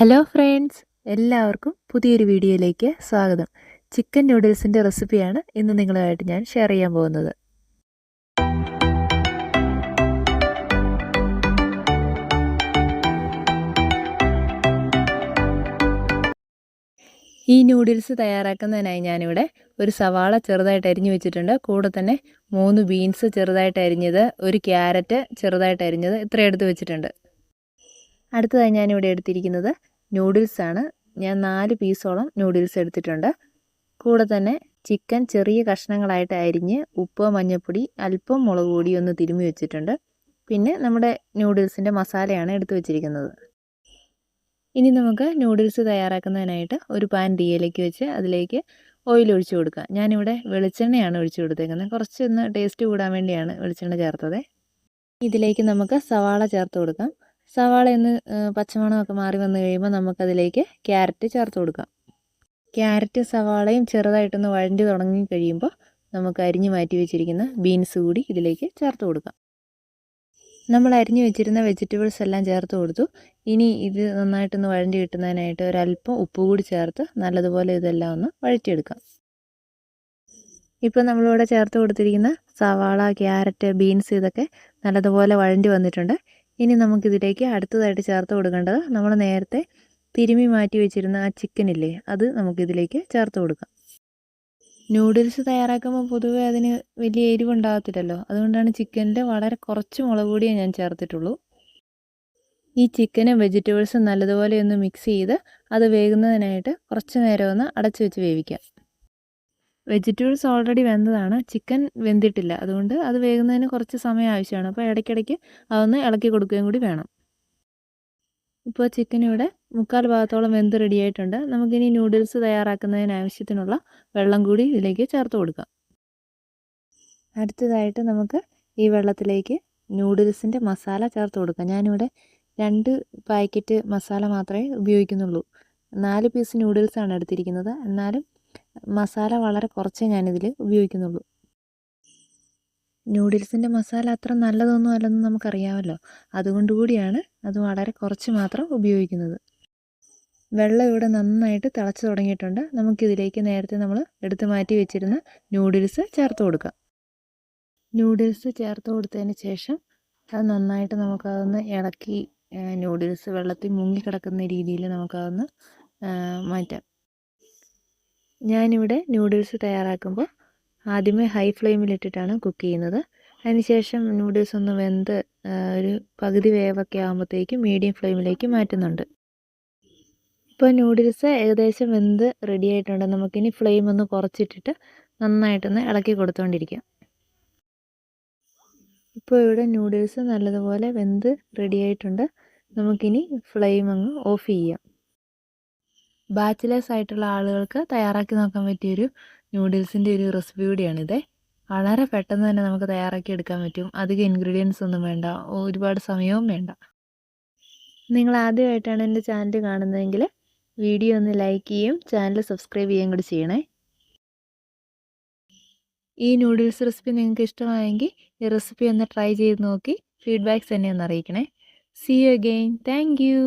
Hello friends, എല്ലാവർക്കും പുതിയൊരു വീഡിയോയിലേക്ക് സ്വാഗതം. ചിക്കൻ നൂഡിൽസിൻ്റെ റെസിപ്പിയാണ് ഇന്ന് നിങ്ങളുമായിട്ട് ഞാൻ ഷെയർ ചെയ്യാൻ പോകുന്നത്. ഈ നൂഡിൽസ് തയ്യാറാക്കുന്നതിനായി ഞാനിവിടെ ഒരു സവാള ചെറുതായിട്ട് അരിഞ്ഞു വെച്ചിട്ടുണ്ട്. കൂടെ തന്നെ 3 ബീൻസ് ചെറുതായിട്ട് അരിഞ്ഞത്, ഒരു ക്യാരറ്റ് ചെറുതായിട്ട് അരിഞ്ഞത്, ഇത്രയും എടുത്ത് വെച്ചിട്ടുണ്ട്. അടുത്തതായി ഞാനിവിടെ എടുത്തിരിക്കുന്നത് നൂഡിൽസാണ്. ഞാൻ 4 പീസോളം നൂഡിൽസ് എടുത്തിട്ടുണ്ട്. കൂടെ തന്നെ ചിക്കൻ ചെറിയ കഷ്ണങ്ങളായിട്ട് അരിഞ്ഞ് ഉപ്പ്, മഞ്ഞൾപ്പൊടി, അല്പം മുളക് പൊടി ഒന്ന് തിരുമ്മി വെച്ചിട്ടുണ്ട്. പിന്നെ നമ്മുടെ നൂഡിൽസിൻ്റെ മസാലയാണ് എടുത്തു വെച്ചിരിക്കുന്നത്. ഇനി നമുക്ക് നൂഡിൽസ് തയ്യാറാക്കുന്നതിനായിട്ട് ഒരു പാൻ തീയിലേക്ക് വെച്ച് അതിലേക്ക് ഓയിൽ ഒഴിച്ചു കൊടുക്കുക. ഞാനിവിടെ വെളിച്ചെണ്ണയാണ് ഒഴിച്ചു കൊടുത്തേക്കുന്നത്. കുറച്ചൊന്ന് ടേസ്റ്റ് കൂടാൻ വേണ്ടിയാണ് വെളിച്ചെണ്ണ ചേർത്തത്. ഇതിലേക്ക് നമുക്ക് സവാള ചേർത്ത് കൊടുക്കാം. സവാള ഒന്ന് പച്ചമണമൊക്കെ മാറി വന്നു കഴിയുമ്പോൾ നമുക്കതിലേക്ക് ക്യാരറ്റ് ചേർത്ത് കൊടുക്കാം. ക്യാരറ്റ് സവാളയും ചെറുതായിട്ടൊന്ന് വഴണ്ടി തുടങ്ങി കഴിയുമ്പോൾ നമുക്ക് അരിഞ്ഞു മാറ്റി വെച്ചിരിക്കുന്ന ബീൻസ് കൂടി ഇതിലേക്ക് ചേർത്ത് കൊടുക്കാം. നമ്മൾ അരിഞ്ഞു വെച്ചിരുന്ന വെജിറ്റബിൾസ് എല്ലാം ചേർത്ത് കൊടുത്തു. ഇനി ഇത് നന്നായിട്ടൊന്ന് വഴണ്ടി കിട്ടുന്നതിനായിട്ട് ഒരല്പം ഉപ്പ് കൂടി ചേർത്ത് നല്ലതുപോലെ ഇതെല്ലാം ഒന്ന് വഴറ്റിയെടുക്കാം. ഇപ്പോൾ നമ്മളിവിടെ ചേർത്ത് കൊടുത്തിരിക്കുന്ന സവാള, ക്യാരറ്റ്, ബീൻസ് ഇതൊക്കെ നല്ലതുപോലെ വഴണ്ടി വന്നിട്ടുണ്ട്. ഇനി നമുക്കിതിലേക്ക് അടുത്തതായിട്ട് ചേർത്ത് കൊടുക്കേണ്ടത് നമ്മൾ നേരത്തെ തിരുമ്മി മാറ്റി വെച്ചിരുന്ന ആ ചിക്കനില്ലേ, അത് നമുക്കിതിലേക്ക് ചേർത്ത് കൊടുക്കാം. നൂഡിൽസ് തയ്യാറാക്കുമ്പോൾ പൊതുവേ അതിന് വലിയ എരിവുണ്ടാകത്തില്ലല്ലോ, അതുകൊണ്ടാണ് ചിക്കനിൽ വളരെ കുറച്ച് മുളക് പൊടിയേ ഞാൻ ചേർത്തിട്ടുള്ളൂ. ഈ ചിക്കനും വെജിറ്റബിൾസും നല്ലതുപോലെ ഒന്ന് മിക്സ് ചെയ്ത് അത് വേകുന്നതിനായിട്ട് കുറച്ച് നേരം ഒന്ന് അടച്ചു വെച്ച് വേവിക്കാം. വെജിറ്റബിൾസ് ഓൾറെഡി വെന്തതാണ്, ചിക്കൻ വെന്തിട്ടില്ല. അതുകൊണ്ട് അത് വേകുന്നതിന് കുറച്ച് സമയം ആവശ്യമാണ്. അപ്പോൾ ഇടയ്ക്കിടയ്ക്ക് അതൊന്ന് ഇളക്കി കൊടുക്കുകയും കൂടി വേണം. ഇപ്പോൾ ചിക്കൻ ഇവിടെ 3/4 ഭാഗത്തോളം വെന്ത് റെഡിയായിട്ടുണ്ട്. നമുക്കിനി നൂഡിൽസ് തയ്യാറാക്കുന്നതിന് ആവശ്യത്തിനുള്ള വെള്ളം കൂടി ഇതിലേക്ക് ചേർത്ത് കൊടുക്കാം. അടുത്തതായിട്ട് നമുക്ക് ഈ വെള്ളത്തിലേക്ക് നൂഡിൽസിൻ്റെ മസാല ചേർത്ത് കൊടുക്കാം. ഞാനിവിടെ 2 പാക്കറ്റ് മസാല മാത്രമേ ഉപയോഗിക്കുന്നുള്ളൂ. 4 പീസ് നൂഡിൽസാണ് എടുത്തിരിക്കുന്നത്. എന്നാലും മസാല വളരെ കുറച്ചേ ഞാനിതിൽ ഉപയോഗിക്കുന്നുള്ളൂ. നൂഡിൽസിൻ്റെ മസാല അത്ര നല്ലതൊന്നും അല്ലെന്ന് നമുക്കറിയാമല്ലോ, അതുകൊണ്ട് കൂടിയാണ് അത് വളരെ കുറച്ച് മാത്രം ഉപയോഗിക്കുന്നത്. വെള്ളം ഇവിടെ നന്നായിട്ട് തിളച്ച് തുടങ്ങിയിട്ടുണ്ട്. നമുക്കിതിലേക്ക് നേരത്തെ നമ്മൾ എടുത്ത് മാറ്റി വെച്ചിരുന്ന നൂഡിൽസ് ചേർത്ത് കൊടുക്കാം. നൂഡിൽസ് ചേർത്ത് കൊടുത്തതിന് ശേഷം അത് നന്നായിട്ട് നമുക്കതൊന്ന് ഇളക്കി നൂഡിൽസ് വെള്ളത്തിൽ മുങ്ങിക്കിടക്കുന്ന രീതിയിൽ നമുക്കതൊന്ന് മാറ്റാം. ഞാനിവിടെ നൂഡിൽസ് തയ്യാറാക്കുമ്പോൾ ആദ്യമേ ഹൈ ഫ്ലെയിമിലിട്ടിട്ടാണ് കുക്ക് ചെയ്യുന്നത്. അതിനുശേഷം നൂഡിൽസ് ഒന്ന് വെന്ത് ഒരു പകുതി വേവൊക്കെ ആകുമ്പോഴത്തേക്കും മീഡിയം ഫ്ലെയിമിലേക്ക് മാറ്റുന്നുണ്ട്. ഇപ്പോൾ നൂഡിൽസ് ഏകദേശം വെന്ത് റെഡി ആയിട്ടുണ്ട്. നമുക്കിനി ഫ്ലെയിം ഒന്ന് കുറച്ചിട്ടിട്ട് നന്നായിട്ടൊന്ന് ഇളക്കി കൊടുത്തുകൊണ്ടിരിക്കാം. ഇപ്പോൾ ഇവിടെ നൂഡിൽസ് നല്ലതുപോലെ വെന്ത് റെഡി ആയിട്ടുണ്ട്. നമുക്കിനി ഫ്ലെയിം അങ്ങ് ഓഫ് ചെയ്യാം. ബാച്ചിലേഴ്സ് ആയിട്ടുള്ള ആളുകൾക്ക് തയ്യാറാക്കി നോക്കാൻ പറ്റിയൊരു നൂഡിൽസിൻ്റെ ഒരു റെസിപ്പി കൂടിയാണിത്. വളരെ പെട്ടെന്ന് തന്നെ നമുക്ക് തയ്യാറാക്കി എടുക്കാൻ പറ്റും. അധികം ഇൻഗ്രീഡിയൻസ് ഒന്നും വേണ്ട, ഒരുപാട് സമയവും വേണ്ട. നിങ്ങൾ ആദ്യമായിട്ടാണ് എൻ്റെ ചാനൽ കാണുന്നതെങ്കിൽ വീഡിയോ ഒന്ന് ലൈക്ക് ചെയ്യും, ചാനൽ സബ്സ്ക്രൈബ് ചെയ്യുകയും കൂടി ചെയ്യണേ. ഈ നൂഡിൽസ് റെസിപ്പി നിങ്ങൾക്ക് ഇഷ്ടമായെങ്കിൽ ഈ റെസിപ്പി ഒന്ന് ട്രൈ ചെയ്ത് നോക്കി ഫീഡ്ബാക്ക്സ് എന്നെ ഒന്ന് അറിയിക്കണേ. See you again. Thank U.